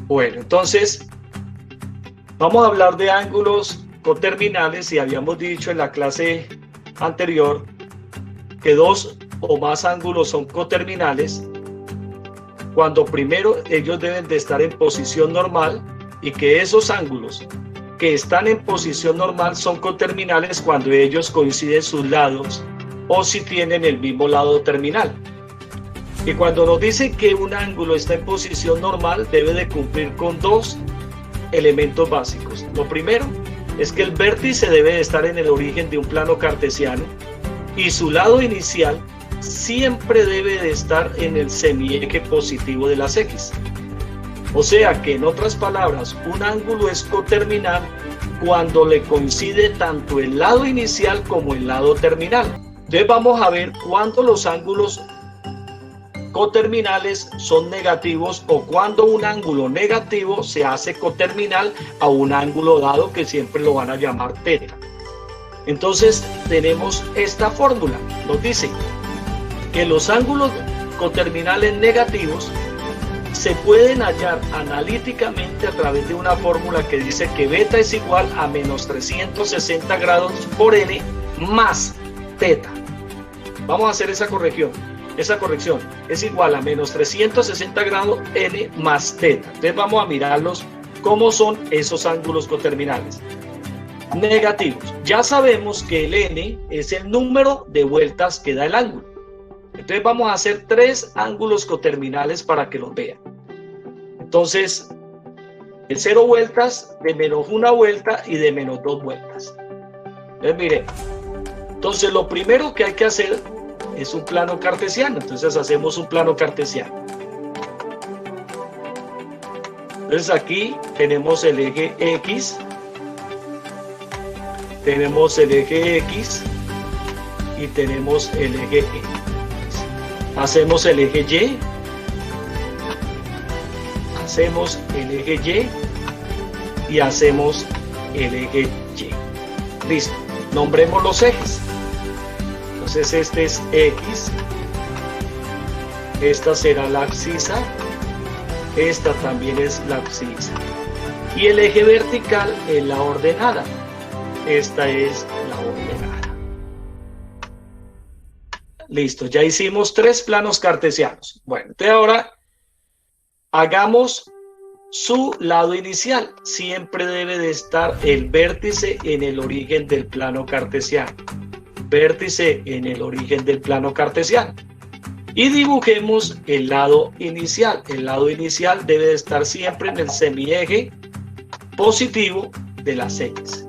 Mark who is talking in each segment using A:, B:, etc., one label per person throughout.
A: Bueno, entonces vamos a hablar de ángulos coterminales y habíamos dicho en la clase anterior que dos o más ángulos son coterminales cuando primero ellos deben de estar en posición normal y que esos ángulos que están en posición normal son coterminales cuando ellos coinciden sus lados o si tienen el mismo lado terminal. Y cuando nos dicen que un ángulo está en posición normal, debe de cumplir con dos elementos básicos. Lo primero es que el vértice debe de estar en el origen de un plano cartesiano y su lado inicial siempre debe de estar en el semieje positivo de las X. O sea que, en otras palabras, un ángulo es coterminal cuando le coincide tanto el lado inicial como el lado terminal. Entonces vamos a ver cuándo los ángulos coterminales son negativos o cuando un ángulo negativo se hace coterminal a un ángulo dado que siempre lo van a llamar teta. Entonces tenemos esta fórmula, nos dice que los ángulos coterminales negativos se pueden hallar analíticamente a través de una fórmula que dice que beta es igual a menos 360 grados por n más teta. Vamos a hacer esa corrección. Esa corrección es igual a menos 360 grados n más teta. Entonces vamos a mirarlos cómo son esos ángulos coterminales. Negativos. Ya sabemos que el n es el número de vueltas que da el ángulo. Entonces vamos a hacer tres ángulos coterminales para que los vean. Entonces, de 0 vueltas, de menos 1 vuelta y de menos 2 vueltas. Entonces miren. Entonces lo primero que hay que hacer es un plano cartesiano. Entonces hacemos un plano cartesiano. Entonces aquí tenemos el eje X, tenemos el eje X y tenemos el eje Y. Hacemos el eje Y, hacemos el eje Y y hacemos el eje Y. Listo. Nombremos los ejes. Entonces este es X, esta será la abscisa, esta también es la abscisa. Y el eje vertical es la ordenada. Esta es la ordenada. Listo, ya hicimos tres planos cartesianos. Bueno, entonces ahora hagamos su lado inicial. Siempre debe de estar el vértice en el origen del plano cartesiano. Vértice en el origen del plano cartesiano. Y dibujemos el lado inicial. El lado inicial debe de estar siempre en el semieje positivo de las X.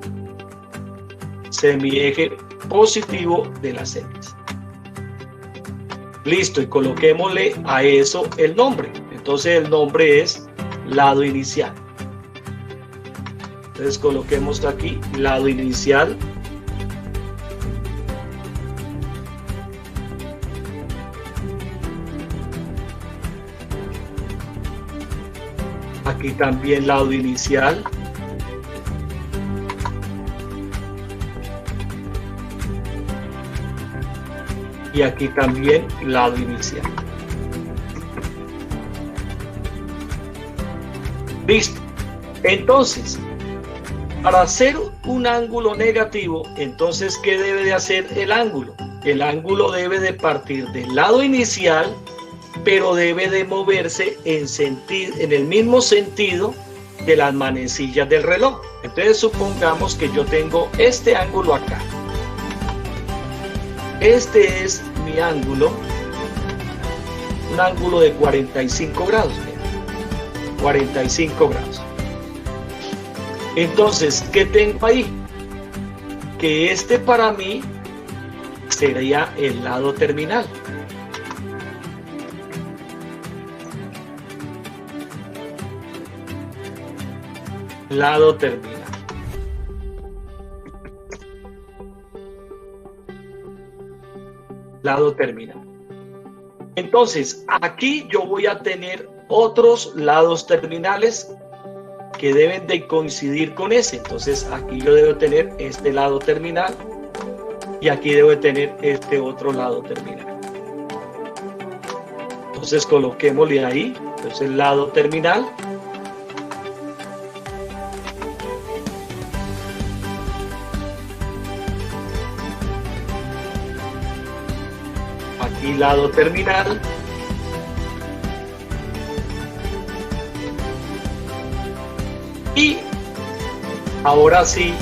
A: Semieje positivo de las X. Listo, y coloquémosle a eso el nombre. Entonces el nombre es lado inicial. Entonces coloquemos aquí lado inicial. Aquí también lado inicial. Y aquí también lado inicial. Listo. Entonces, para hacer un ángulo negativo, entonces, ¿qué debe de hacer el ángulo? El ángulo debe de partir del lado inicial, pero debe de moverse en el mismo sentido de las manecillas del reloj. Entonces supongamos que yo tengo este ángulo acá. Este es mi ángulo, un ángulo de 45 grados. 45 grados. Entonces, ¿qué tengo ahí? Que este para mí sería el lado terminal. Lado terminal. lado terminal. Entonces, aquí yo voy a tener otros lados terminales que deben de coincidir con ese. Entonces, aquí yo debo tener este lado terminal y aquí debo tener este otro lado terminal. Entonces, coloquémosle ahí, entonces el lado terminal. Aquí lado terminal. Y ahora sí,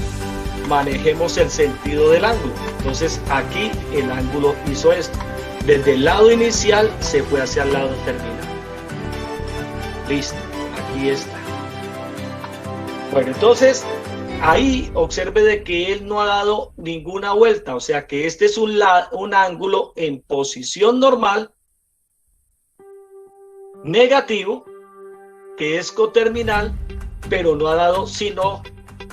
A: manejemos el sentido del ángulo. Entonces aquí el ángulo hizo esto. Desde el lado inicial se fue hacia el lado terminal. Listo, aquí está. Bueno, entonces ahí observe de que él no ha dado ninguna vuelta. O sea que este es un ángulo en posición normal, negativo, que es coterminal, pero no ha dado sino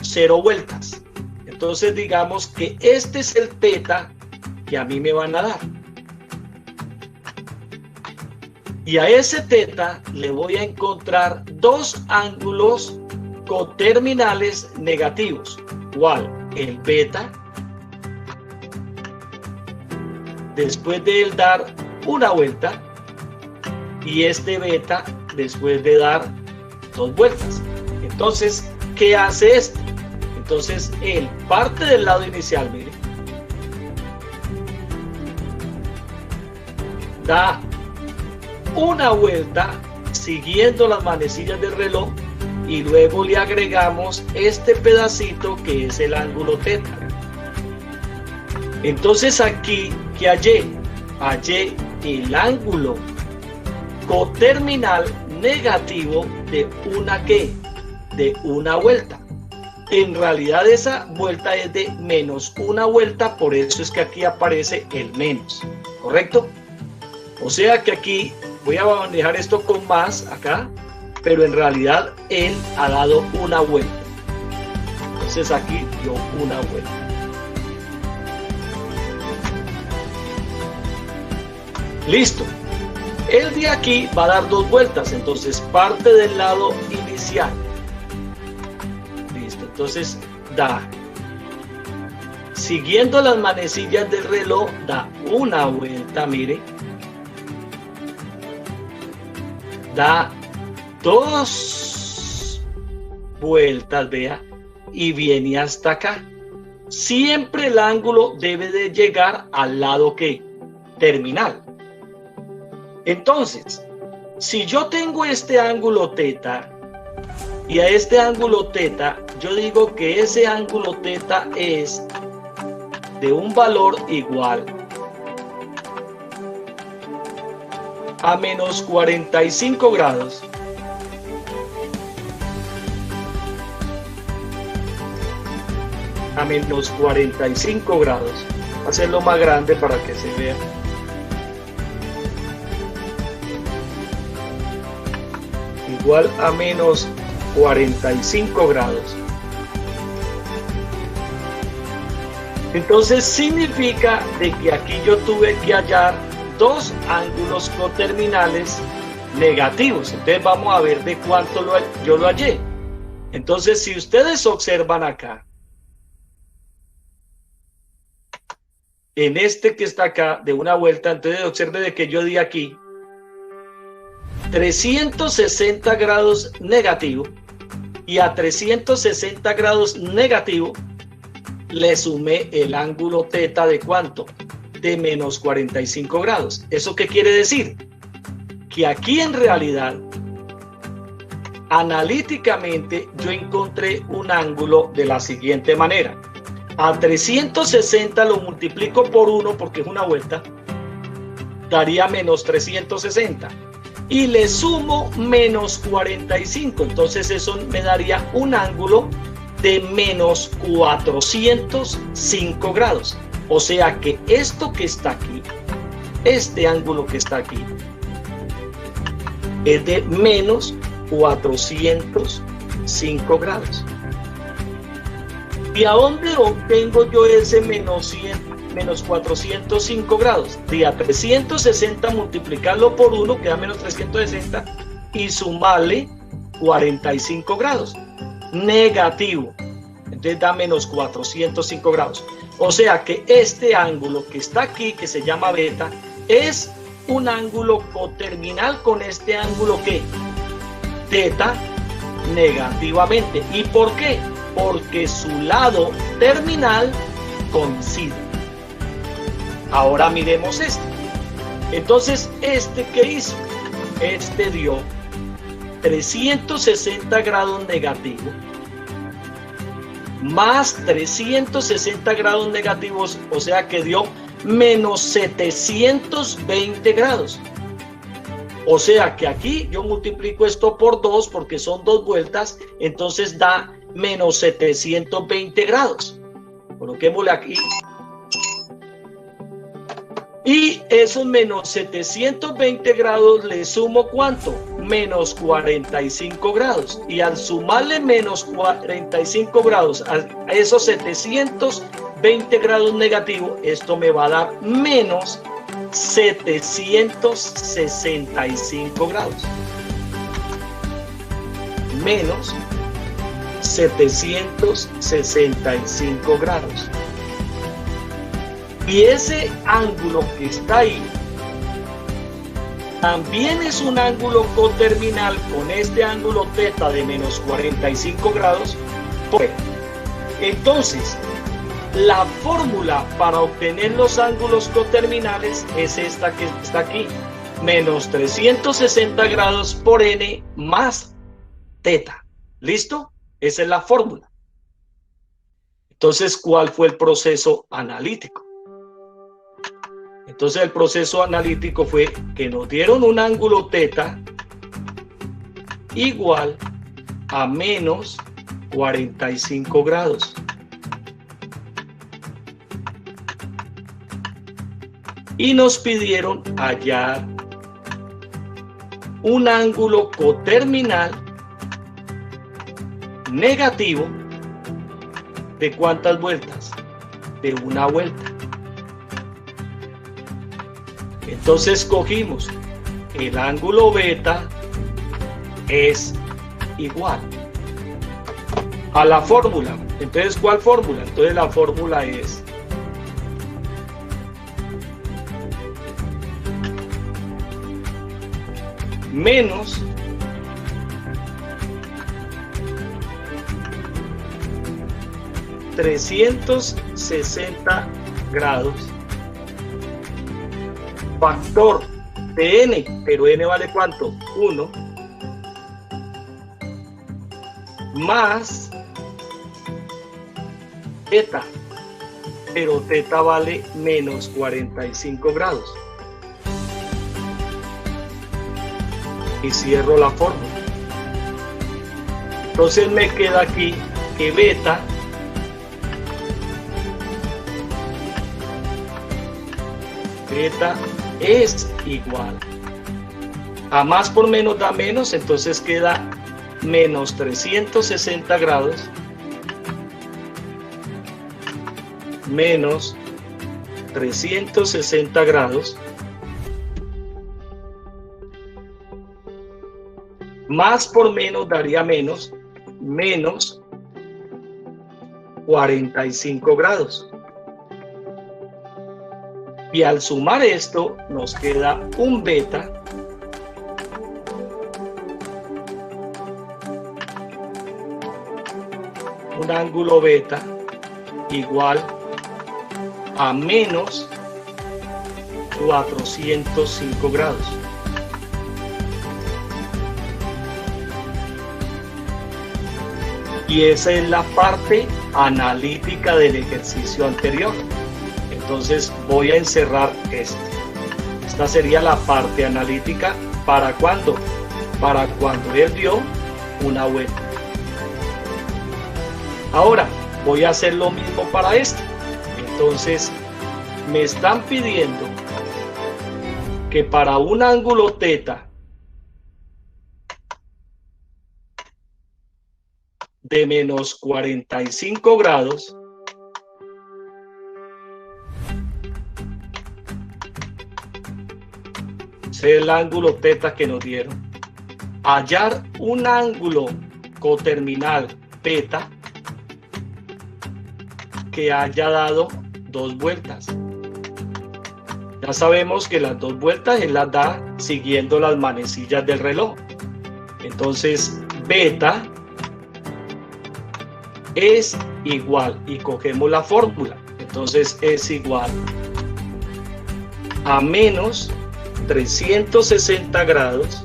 A: 0 vueltas. Entonces digamos que este es el θ que a mí me van a dar. Y a ese θ le voy a encontrar dos ángulos coterminales negativos. ¿Cuál? El beta. Después de él dar una vuelta. Y este beta después de dar 2 vueltas. Entonces, ¿qué hace esto? Entonces, él parte del lado inicial, mire. Da una vuelta siguiendo las manecillas del reloj y luego le agregamos este pedacito que es el ángulo θ. Entonces aquí, ¿qué hallé? Hallé el ángulo coterminal negativo de una ¿qué? De una vuelta. En realidad esa vuelta es de menos una vuelta, por eso es que aquí aparece el menos, ¿correcto? O sea que aquí voy a manejar esto con más acá, pero en realidad él ha dado una vuelta. Entonces aquí dio una vuelta. Listo. El de aquí va a dar 2 vueltas, entonces parte del lado inicial. Listo, entonces da. Siguiendo las manecillas del reloj, da una vuelta, mire. Da 2 vueltas, vea, y viene hasta acá. Siempre el ángulo debe de llegar al lado ¿qué? Terminal. Entonces, si yo tengo este ángulo θ y a este ángulo θ, yo digo que ese ángulo θ es de un valor igual a menos 45 grados. A menos 45 grados. Voy a hacerlo más grande para que se vea. Igual a menos 45 grados. Entonces significa de que aquí yo tuve que hallar 2 ángulos coterminales negativos. Entonces vamos a ver de cuánto yo lo hallé. Entonces si ustedes observan acá, en este que está acá de una vuelta, entonces observe de que yo di aquí 360 grados negativo, y a 360 grados negativo le sumé el ángulo θ de ¿cuánto? De menos 45 grados. ¿Eso qué quiere decir? Que aquí en realidad, analíticamente, yo encontré un ángulo de la siguiente manera. A 360 lo multiplico por 1 porque es una vuelta, daría menos 360. Y le sumo menos 45, entonces eso me daría un ángulo de menos 405 grados. O sea que esto que está aquí, este ángulo que está aquí, es de menos 405 grados. ¿Y a dónde obtengo yo ese menos menos 405 grados. De a 360 multiplicarlo por 1 queda menos 360 y sumarle 45 grados. Negativo. Entonces da menos 405 grados. O sea que este ángulo que está aquí, que se llama beta, es un ángulo coterminal con este ángulo que teta negativamente. ¿Y por qué? Porque su lado terminal coincide. Ahora miremos este. Entonces, ¿este qué hizo? Este dio 360 grados negativo más 360 grados negativos, o sea que dio menos 720 grados. O sea que aquí yo multiplico esto por 2 porque son 2 vueltas, entonces da menos 720 grados. Coloquémosle aquí. Y esos menos 720 grados le sumo ¿cuánto? Menos 45 grados. Y al sumarle menos 45 grados a esos 720 grados negativos, esto me va a dar menos 765 grados. Menos 765 grados. Y ese ángulo que está ahí también es un ángulo coterminal con este ángulo teta de menos 45 grados. Entonces, la fórmula para obtener los ángulos coterminales es esta que está aquí. Menos 360 grados por n más teta. ¿Listo? Esa es la fórmula. Entonces, ¿cuál fue el proceso analítico? Entonces el proceso analítico fue que nos dieron un ángulo teta igual a menos 45 grados. Y nos pidieron hallar un ángulo coterminal negativo ¿de cuántas vueltas? De una vuelta. Entonces cogimos el ángulo beta es igual a la fórmula. Entonces, ¿cuál fórmula? Entonces la fórmula es menos (360 grados) factor de n, pero n vale ¿cuánto? 1, más teta, pero teta vale menos 45 grados. Y cierro la fórmula. Entonces me queda aquí que beta es igual a más por menos da menos, entonces queda menos 360 grados menos 360 grados más por menos daría menos 45 grados. Y al sumar esto nos queda un beta un ángulo beta igual a menos 405 grados. Y esa es la parte analítica del ejercicio anterior. Entonces voy a encerrar esto. Esta sería la parte analítica. ¿Para cuándo? Para cuando él dio una vuelta. Ahora voy a hacer lo mismo para esto. Entonces me están pidiendo que para un ángulo teta de menos 45 grados Ese es el ángulo teta que nos dieron. Hallar un ángulo coterminal beta que haya dado 2 vueltas. Ya sabemos que las 2 vueltas él las da siguiendo las manecillas del reloj. Entonces beta es igual, y cogemos la fórmula, entonces es igual a menos 360 grados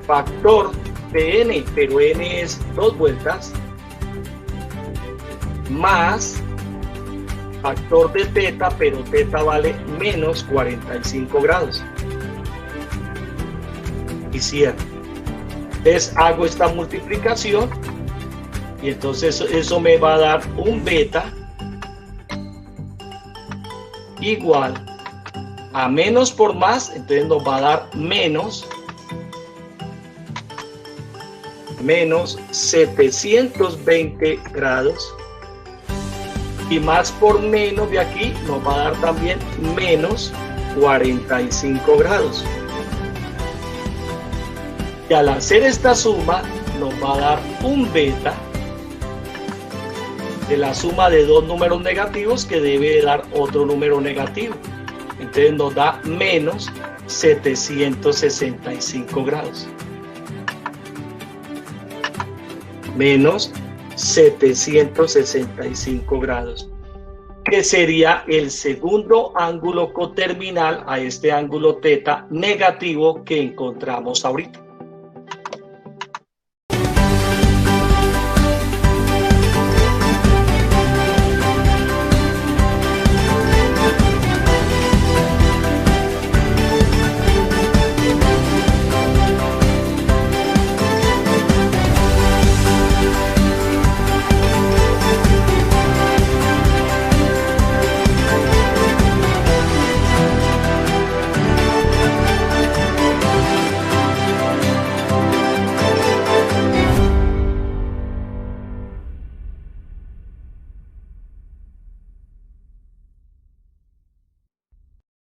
A: factor de n, pero n es 2 vueltas, más factor de teta, pero teta vale menos 45 grados. Y cierro. Entonces hago esta multiplicación y entonces eso me va a dar un beta igual a menos por más, entonces nos va a dar menos 720 grados, y más por menos de aquí nos va a dar también menos 45 grados. Y al hacer esta suma nos va a dar un beta de la suma de 2 números negativos, que debe dar otro número negativo. Entonces nos da menos 765 grados. Menos 765 grados, que sería el segundo ángulo coterminal a este ángulo teta negativo que encontramos ahorita.